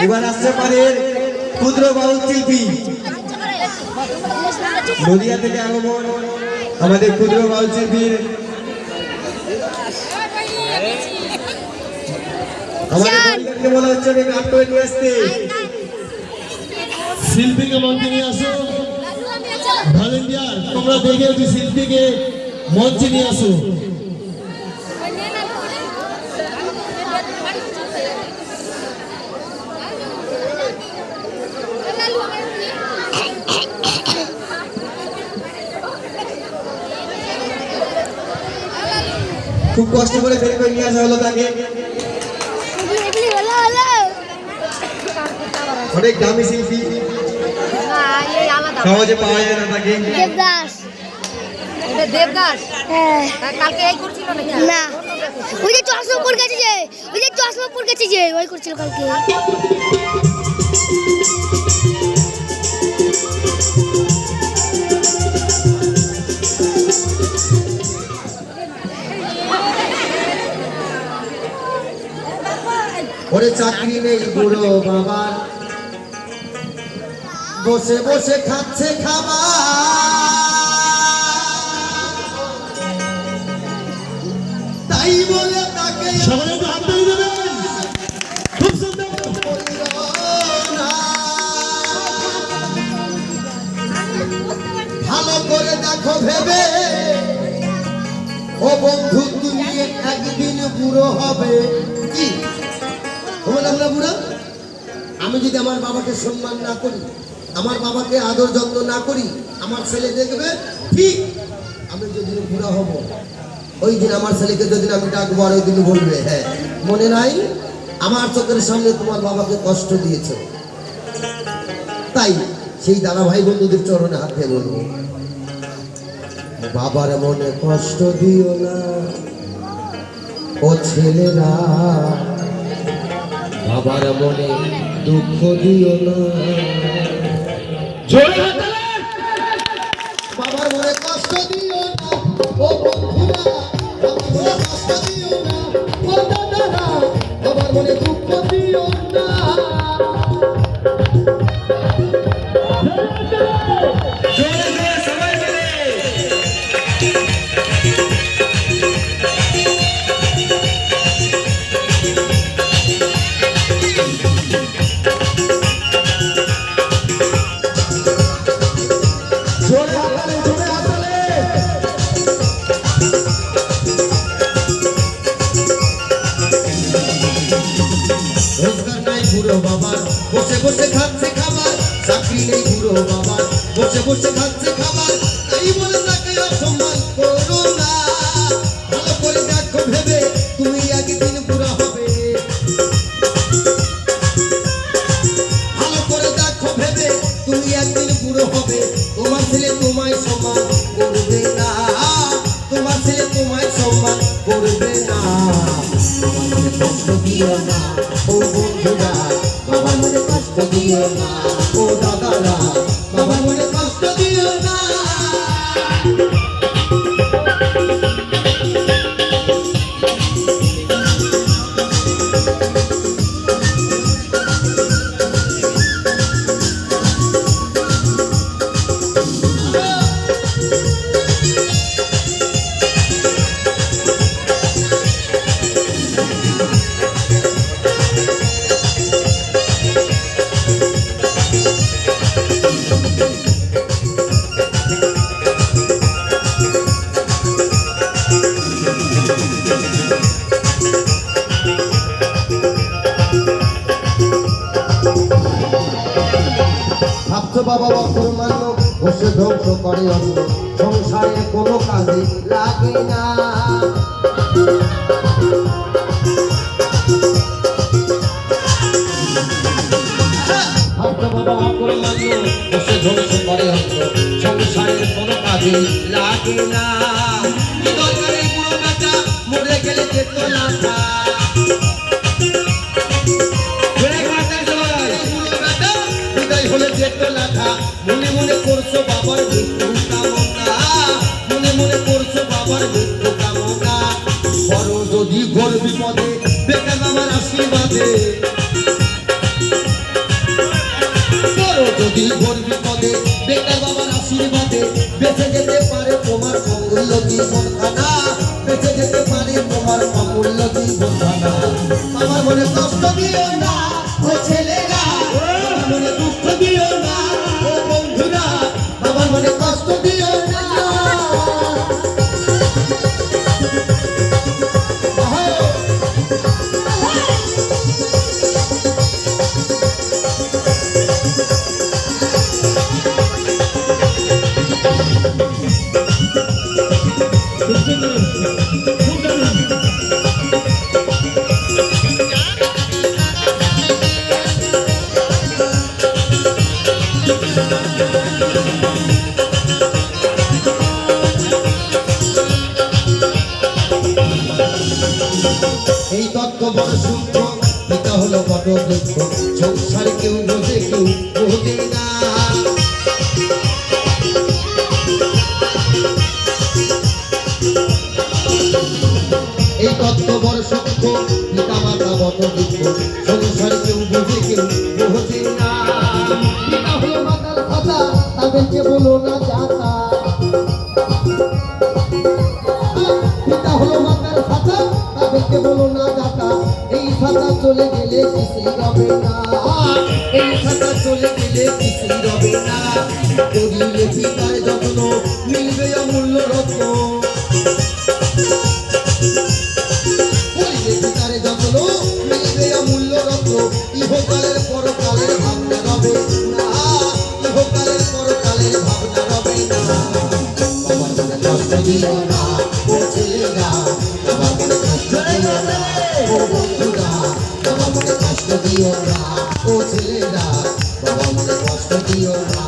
এবার আসছে পারের ক্ষুদ্র বাউল শিল্পী নদিয়া থেকে আগমন আমাদের ক্ষুদ্র বাউল শিল্পীর আমাদের বলা হচ্ছে নিয়ে আসতে শিল্পীকে মঞ্চে নিয়ে আসো। ভলেন্টিয়ার তোমরা দেখে ওই শিল্পীকে মঞ্চে নিয়ে আসো। খুব কষ্ট করে বের করে নিয়ে আসা হলো তাকে। অনেক দামি শিল্পী, সহজে পাওয়া যায় না তাকে। দেবদাস কালকে এই করছিল না, ওই যে চশমাপুর গেছে যে, ওই যে চশমাপুর গেছে যে ওই করছিল কালকে। ওরে চাকরি নেই বুড়ো বাবার, বসে বসে খাচ্ছে খাবার, তাই বলে তাকে সবাই একটু হাত তালি দেবেন। খুব সুন্দর। ভালো করে দেখো ভেবে, ও বন্ধু তুমি একদিন বুড়ো হবে। কি আমরা বুড়া? আমি যদি আমার বাবাকে সম্মান না করি, আমার বাবাকে আদর যত্ন না করি, আমার ছেলে দেখবে ঠিক আমি যেদিন বুড়া হব, ওই দিন আমার ছেলেকে যেদিন আমি ডাকবো আর ওই দিন বলবে, হ্যাঁ মনে নাই আমার চোখের সামনে তোমার বাবাকে কষ্ট দিয়েছ। তাই সেই দাদা ভাই বন্ধুদের চরণে হাত দিয়ে বলবো, বাবার মনে কষ্ট দিও না ও ছেলেরা, বাবার মনে দুঃখ দিও না। বাবার মনে কষ্ট দিও না ও বন্ধুরা, বাবার মনে কষ্ট দিও না ও দাদারা, বাবার মনে দুঃখ দিও না। বসে বসে খাচ্ছে খাবার, চাকরি নেই বুড়ো বাবার, বসে বসে খাচ্ছে খাবার, তাই বলে তাকে অসম্মান করো না। ভালো করে দেখো ভেবে তুমি একদিন বুড়া হবে, ভালো করে দেখো ভেবে তুমি একদিন বুড়ো হবে। তোমার ছেলে তোমায় সম্মান করবে না, তোমার ছেলে তোমায় সম্মান করবে না। তোমার মনে কষ্ট দিও না ও বন্ধুরা, বাবার মনে কষ্ট দিও না ও দাদারা, বাবার মনে কষ্ট দিও না। বাবা বাপুর মান্য বসে ধ্বংস করে অন্য, সংসারে কোনো কাজে লাগে না। বাবা বাপুর মান্য বসে ধ্বংস করে অন্য, সংসারের কোনো কাজে লাগে না। দরকারে বুড়ো বেটা মরে গেলে যেত না, হলে যেত লেখা। মনে মনে করছো বাবার মৃত্যু কামনা, মনে মনে করছো বাবার মৃত্যু কামনা। বড় যদি ঘোর বিপদে বেকার আমার আশীর্বাদে, বাদে বেঁচে যেতে পারে তোমার অমূল্য জীবনখানা, বেঁচে যেতে পারে তোমার অমূল্য জীবনখানা। আমার মনে কষ্ট দিও না ও ছেলেরা, আমার মনে দুঃখ দিও না ও বন্ধুরা, আমার মনে কষ্ট দিও না। খুব সুন্দর, খুব দারুণ। এই তত্ত্ব বড় সূক্ষ্ম, পিতা হলো বট বৃক্ষ, সংসারে কেউ বোঝে কেউ বোঝে না। এই তত্ত্ব বড় সূক্ষ্ম, পিতা মাতা বট বৃক্ষ, সংসারে কেউ বোঝে কেউ বোঝে না। পিতা হলো মাতার কথা, তাদেরকে বলো না যাতা। পিতা হলো মাতার খাতা, তাদেরকে বলো না দাতা। এই খাতা চলে গেলে কিছুই রবে না, এই খাতা চলে গেলে কিছুই রবে না। করিলে পিতার যত্ন মিলবে অমূল্য রত্ন, করিলে পিতার যত্ন মিলবে অমূল্য রত্ন। ইহকালের পরকালের ভাবনা রবে না, ইহকালের পরকালের ভাবনা রবে না। বাবার মনে কষ্ট দিও না ও ছেলেরা, বাবার মনে কষ্ট দিও না ও বন্ধুরা, বাবার মনে কষ্ট দিও না ও ছেলেরা, বাবার মনে কষ্ট দিও না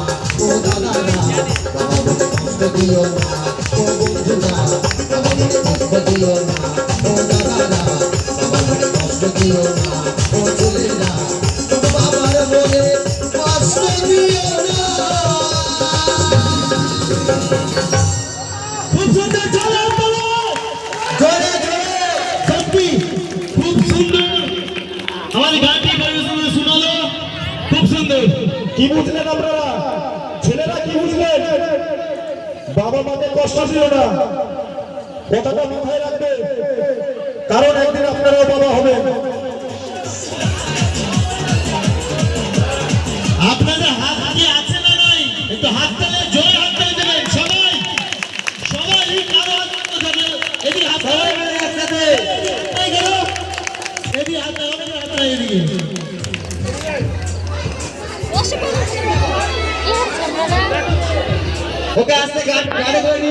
ও দাদারা, বাবার মনে কষ্ট দিও না ও বন্ধুরা, বাবার মনে কষ্ট দিও না ও দাদারা, বাবার মনে কষ্ট দিও না ও ছেলেরা, বাবার মনে কষ্ট দিও না। খুব সুন্দর, জোরে বলো। জোরে জোরে সত্যি খুব সুন্দর আমার গানটি পরিবেশন শোনালো, খুব সুন্দর। কি বুঝলেন আপনারা ছেলেরা, কি বুঝলেন? বাবা মাকে কষ্ট দিও না, কথাটা মাথায় রাখবে, কারণ একদিন আপনারাও বাবা হবে। আপনাদের হাত কি আছে না নাই? একটু হাত তালে, জোরে হাত তালে দেবেন সবাই, সবাই কারো হাত তালে, এদিকে হাত তালে, একসাথে এই গেল, এদিকে হাত তালে, হাত তালে এদিকে। অসুবিধা ওকে আস্তে গাড়ি করে নিয়ে